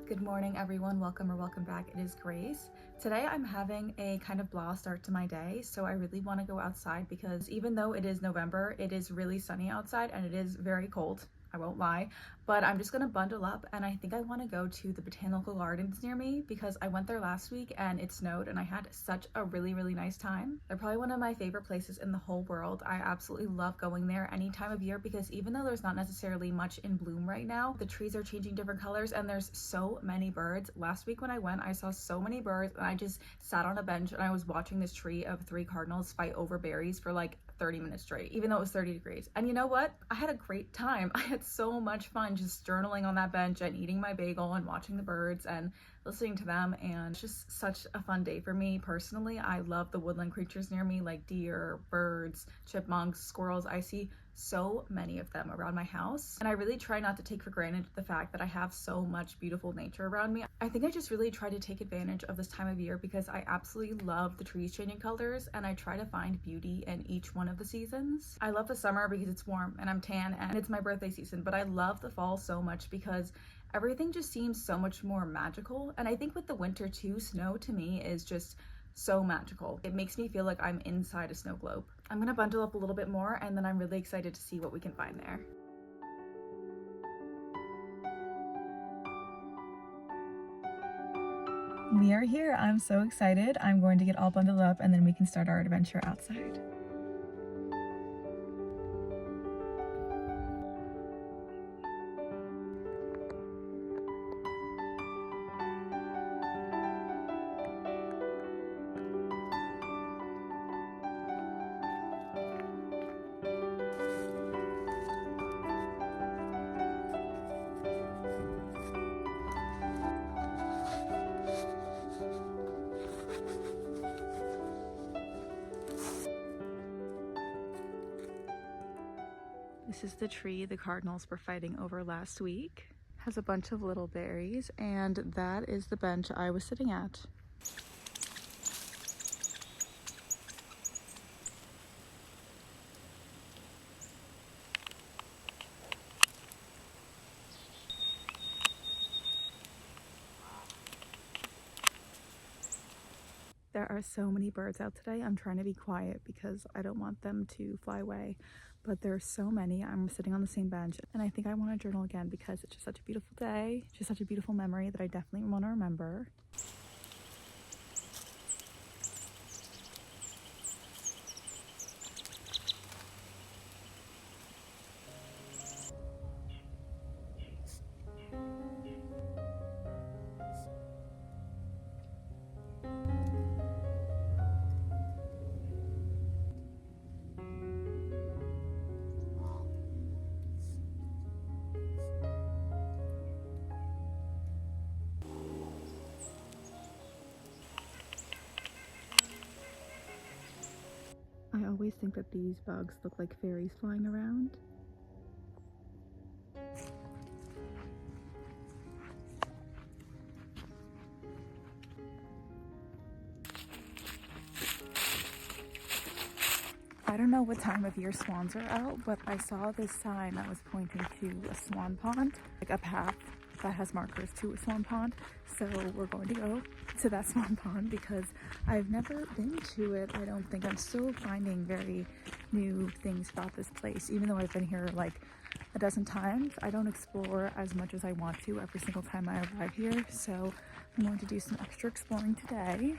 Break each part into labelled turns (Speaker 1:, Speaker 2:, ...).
Speaker 1: Good morning, everyone. Welcome or welcome back. It is Grace. Today I'm having a kind of blah start to my day, so I really want to go outside because even though it is November, it is really sunny outside and it is very cold. I won't lie, but I'm just gonna bundle up and I think I want to go to the botanical gardens near me because I went there last week and it snowed and I had such a really nice time. They're probably one of my favorite places in the whole world. I absolutely love going there any time of year because even though there's not necessarily much in bloom right now, the trees are changing different colors and there's so many birds. Last week when I went, I saw so many birds and I just sat on a bench and I was watching this tree of 3 cardinals fight over berries for like 30 minutes straight, even though it was 30 degrees. And you know what? I had a great time. I had so much fun just journaling on that bench and eating my bagel and watching the birds and listening to them, and it's just such a fun day for me personally. I love the woodland creatures near me like deer, birds, chipmunks, squirrels. I see so many of them around my house and I really try not to take for granted the fact that I have so much beautiful nature around me. I think I just really try to take advantage of this time of year because I absolutely love the trees changing colors and I try to find beauty in each one of the seasons. I love the summer because it's warm and I'm tan and it's my birthday season, but I love the fall so much because everything just seems so much more magical. And I think with the winter too, snow to me is just so magical. It makes me feel like I'm inside a snow globe. I'm gonna bundle up a little bit more and then I'm really excited to see what we can find there. We are here. I'm so excited. I'm going to get all bundled up and then we can start our adventure outside. This is the tree the cardinals were fighting over last week. Has a bunch of little berries, and that is the bench I was sitting at. There are so many birds out today. I'm trying to be quiet because I don't want them to fly away, but there are so many. I'm sitting on the same bench and I think I want to journal again because it's just such a beautiful day, just such a beautiful memory that I definitely want to remember. I always think that these bugs look like fairies flying around. I don't know what time of year swans are out, but I saw this sign that was pointing to a swan pond, like a path that has markers to a swan pond. So we're going to go to that swan pond because I've never been to it. I don't think. I'm still finding very new things about this place. Even though I've been here like a dozen times, I don't explore as much as I want to every single time I arrive here. So I'm going to do some extra exploring today.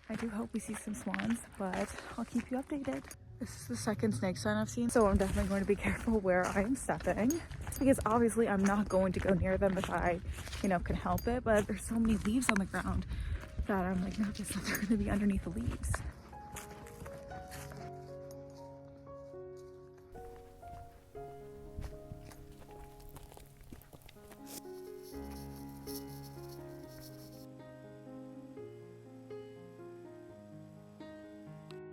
Speaker 1: I do hope we see some swans, but I'll keep you updated. This is the second snake sign I've seen, so I'm definitely going to be careful where I am stepping because obviously I'm not going to go near them if I, can help it, but there's so many leaves on the ground that I'm like nervous that they're going to be underneath the leaves.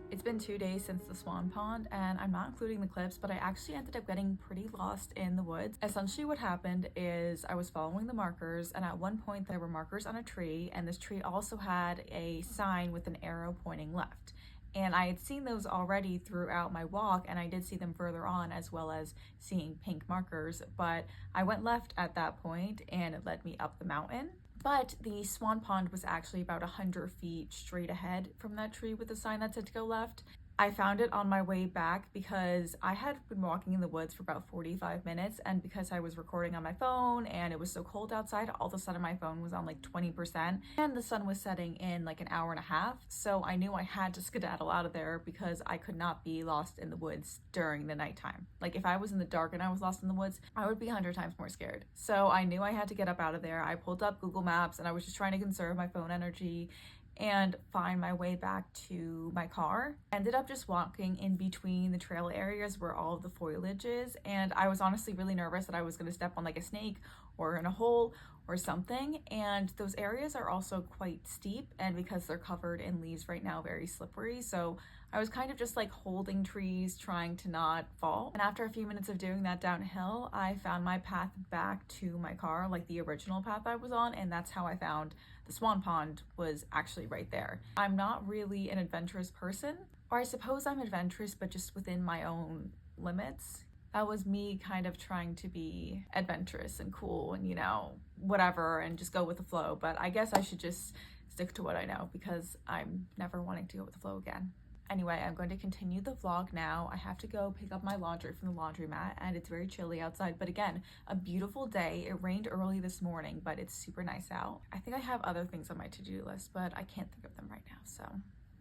Speaker 1: It's been 2 days since the swan pond and I'm not including the clips, but I actually ended up getting pretty lost in the woods. Essentially what happened is I was following the markers and at one point there were markers on a tree and this tree also had a sign with an arrow pointing left. And I had seen those already throughout my walk and I did see them further on as well as seeing pink markers, but I went left at that point and it led me up the mountain. But the swan pond was actually about 100 feet straight ahead from that tree with a sign that said to go left. I found it on my way back because I had been walking in the woods for about 45 minutes, and because I was recording on my phone and it was so cold outside, all of a sudden my phone was on like 20% and the sun was setting in like an hour and a half. So I knew I had to skedaddle out of there because I could not be lost in the woods during the nighttime. Like if I was in the dark and I was lost in the woods, I would be 100 times more scared. So I knew I had to get up out of there. I pulled up Google Maps and I was just trying to conserve my phone energy and find my way back to my car. Ended up just walking in between the trail areas where all of the foliage is, and I was honestly really nervous that I was going to step on like a snake or in a hole or something, and those areas are also quite steep, and because they're covered in leaves right now, very slippery. So I was kind of just like holding trees, trying to not fall. And after a few minutes of doing that downhill, I found my path back to my car, like the original path I was on, and that's how I found the swan pond was actually right there. I'm not really an adventurous person, or I suppose I'm adventurous, but just within my own limits. That was me kind of trying to be adventurous and cool and, you know, whatever, and just go with the flow. But I guess I should just stick to what I know because I'm never wanting to go with the flow again. Anyway, I'm going to continue the vlog now. I have to go pick up my laundry from the laundromat and it's very chilly outside, but again, a beautiful day. It rained early this morning, but it's super nice out. I think I have other things on my to-do list, but I can't think of them right now, so.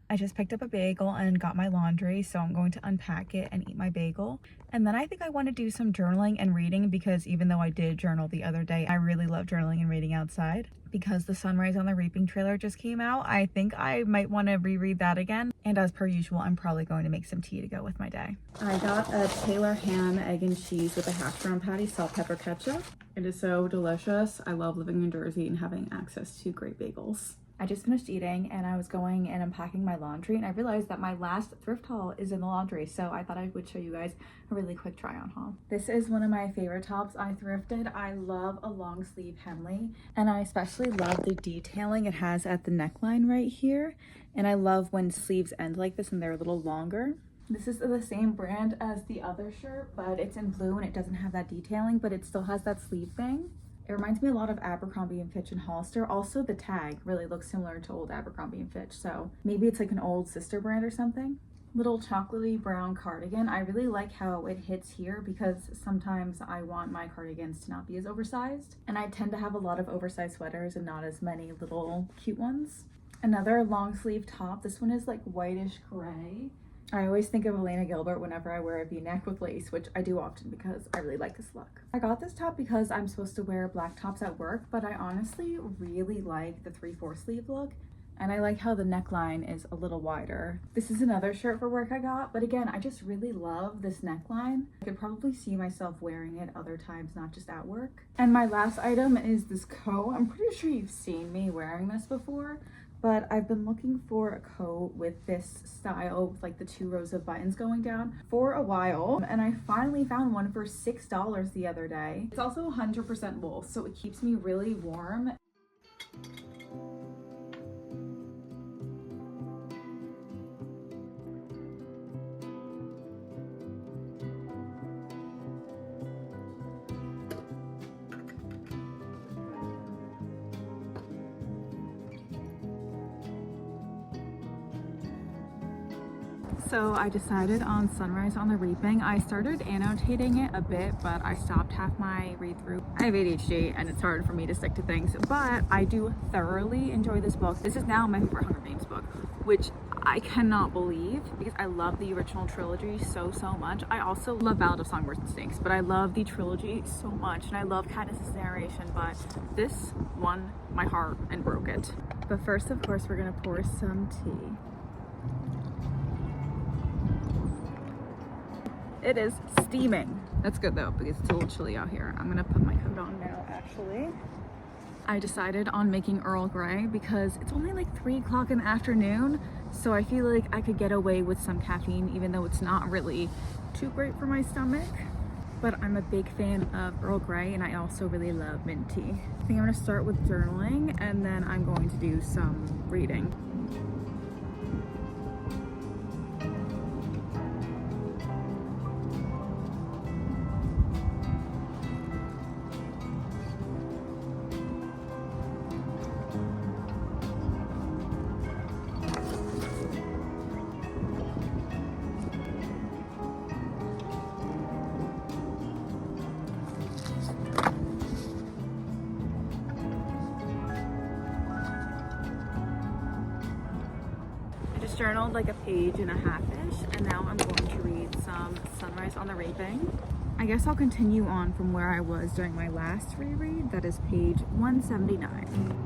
Speaker 1: I just picked up a bagel and got my laundry, so I'm going to unpack it and eat my bagel. And then I think I want to do some journaling and reading because even though I did journal the other day, I really love journaling and reading outside. Because the sunrise on the reaping trailer just came out, I think I might want to reread that again. And as per usual, I'm probably going to make some tea to go with my day. I got a Taylor ham, egg and cheese with a hash brown patty, salt, pepper, ketchup. It is so delicious. I love living in Jersey and having access to great bagels. I just finished eating and I was going and unpacking my laundry, and I realized that my last thrift haul is in the laundry, so I thought I would show you guys a really quick try on haul. This is one of my favorite tops I thrifted. I love a long sleeve Hemley, and I especially love the detailing it has at the neckline right here, and I love when sleeves end like this and they're a little longer. This is the same brand as the other shirt, but it's in blue and it doesn't have that detailing, but it still has that sleeve thing. It reminds me a lot of Abercrombie & Fitch and Hollister. Also, the tag really looks similar to old Abercrombie & Fitch, so maybe it's like an old sister brand or something. Little chocolatey brown cardigan. I really like how it hits here because sometimes I want my cardigans to not be as oversized, and I tend to have a lot of oversized sweaters and not as many little cute ones. Another long sleeve top. This one is like whitish gray. I always think of Elena Gilbert whenever I wear a v-neck with lace, which I do often because I really like this look. I got this top because I'm supposed to wear black tops at work, but I honestly really like the 3/4 sleeve look, and I like how the neckline is a little wider. This is another shirt for work I got, but again, I just really love this neckline. I could probably see myself wearing it other times, not just at work. And my last item is this coat. I'm pretty sure you've seen me wearing this before, but I've been looking for a coat with this style with like the 2 rows of buttons going down for a while, and I finally found one for $6 the other day. It's also 100% wool, so it keeps me really warm. So I decided on Sunrise on the Reaping. I started annotating it a bit, but I stopped half my read through. I have ADHD and it's hard for me to stick to things, but I do thoroughly enjoy this book. This is now my favorite Hunger Games book, which I cannot believe because I love the original trilogy so much. I also love Ballad of Songbirds and Snakes, but I love the trilogy so much, and I love Katniss's narration, but this won my heart and broke it. But first, of course, we're gonna pour some tea. It is steaming. That's good though, because it's a little chilly out here. I'm gonna put my coat on now, actually. I decided on making Earl Grey because it's only like 3 o'clock in the afternoon, so I feel like I could get away with some caffeine, even though it's not really too great for my stomach. But I'm a big fan of Earl Grey, and I also really love mint tea. I think I'm gonna start with journaling, and then I'm going to do some reading. just journaled like a page and a half-ish, and now I'm going to read some Sunrise on the Reaping. I guess I'll continue on from where I was during my last reread. That is page 179.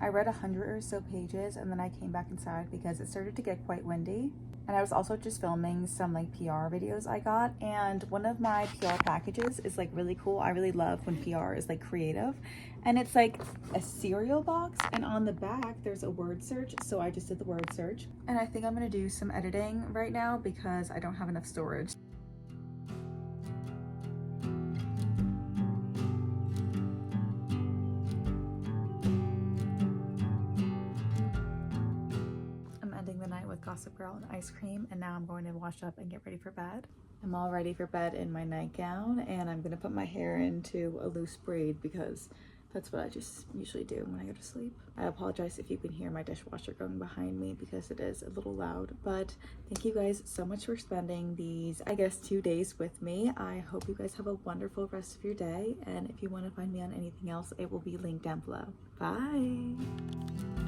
Speaker 1: I read 100 or so pages and then I came back inside because it started to get quite windy. And I was also just filming some like PR videos I got, and one of my PR packages is like really cool. I really love when PR is like creative, and it's like a cereal box, and on the back there's a word search, so I just did the word search. And I think I'm gonna do some editing right now because I don't have enough storage. The night with Gossip Girl and ice cream, and now I'm going to wash up and get ready for bed. I'm all ready for bed in my nightgown, and I'm gonna put my hair into a loose braid because that's what I just usually do when I go to sleep. I apologize if you can hear my dishwasher going behind me because it is a little loud, but thank you guys so much for spending these, I guess, 2 days with me. I hope you guys have a wonderful rest of your day, and if you want to find me on anything else, it will be linked down below. Bye!